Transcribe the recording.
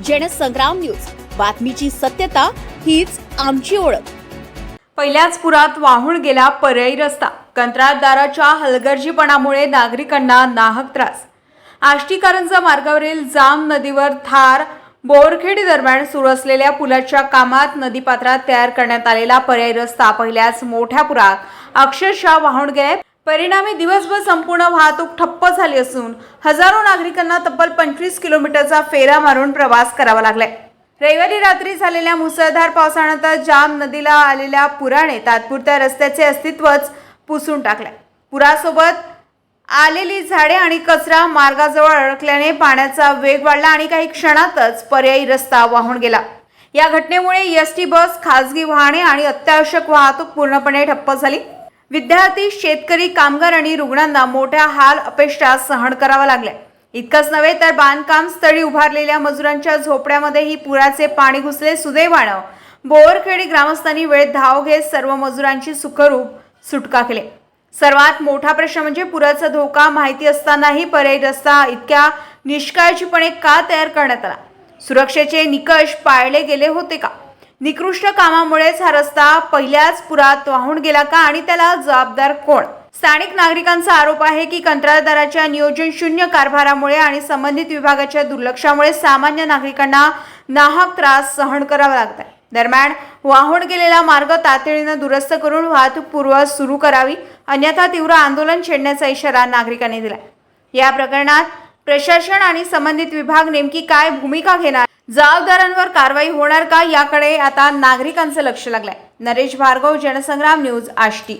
Jansangram news, बातमीची सत्यता हीच आमची ओळख। पहिल्याच पुरात वाहून गेला पर्यायी रस्ता। कंत्राटदाराच्या हलगर्जीपणामुळे नागरिकांना नाहक त्रास। आष्टी कारंजा मार्गावरील जाम नदीवर धार बोरखेडी दरम्यान सुरू असलेल्या पुलाच्या कामात नदीपात्रात तयार करण्यात आलेला पर्यायी रस्ता पहिल्याच मोठ्या पुरात अक्षरशः वाहून गेलाय। परिणामी दिवसभर संपूर्ण वाहतूक ठप्प झाली असून हजारो नागरिकांना तब्बल 25 किलोमीटरचा फेरा मारून प्रवास करावा लागलाय। रविवारी रात्री झालेल्या मुसळधार पावसानंतर जाम नदीला आलेल्या पुराने तात्पुरत्या रस्त्याचे अस्तित्वच पुसून टाकले। पुरासोबत आलेली झाडे आणि कचरा मार्गाजवळ अडकल्याने पाण्याचा वेग वाढला आणि काही क्षणातच पर्यायी रस्ता वाहून गेला। या घटनेमुळे एसटी बस, खासगी वाहने आणि अत्यावश्यक वाहतूक पूर्णपणे ठप्प झाली। विद्यार्थी, शेतकरी, कामगार आणि रुग्णांना मोठ्या हाल अपेष्टा सहन करावा लागल्या। इतकंच नव्हे तर बांधकाम स्थळी उभारलेल्या मजुरांच्या झोपड्यामध्येही पुराचे पाणी घुसले। सुदैवानं बोरखेडी ग्रामस्थांनी वेळेत धाव घेत सर्व मजुरांची सुखरूप सुटका केली। सर्वात मोठा प्रश्न म्हणजे पुराचा धोका माहिती असतानाही पर्यायी रस्ता इतक्या निष्काळजीपणे का तयार करण्यात आला? सुरक्षेचे निकष पाळले गेले होते का? निकृष्ट कामामुळेच हा रस्ता पहिल्याच पुरात वाहून गेला का आणि त्याला जबाबदार कोण? स्थानिक नागरिकांचा आरोप आहे की कंत्राटदाराच्या नियोजन शून्य कारभारामुळे आणि संबंधित विभागाच्या दुर्लक्षामुळे सामान्य नागरिकांना नाहक त्रास सहन करावा लागत आहे। दरम्यान वाहून गेलेला मार्ग तातडीने दुरुस्त करून वाहतूक पूर्ववत सुरू करावी, अन्यथा तीव्र आंदोलन छेडण्याचा इशारा नागरिकांनी दिला। या प्रकरणात प्रशासन आणि संबंधित विभाग नेमकी काय भूमिका घेणार, जबाबदारांवर कारवाई होणार का, याकडे आता नागरिकांचं लक्ष लागलंय। नरेश भार्गव, जनसंग्राम न्यूज, आष्टी।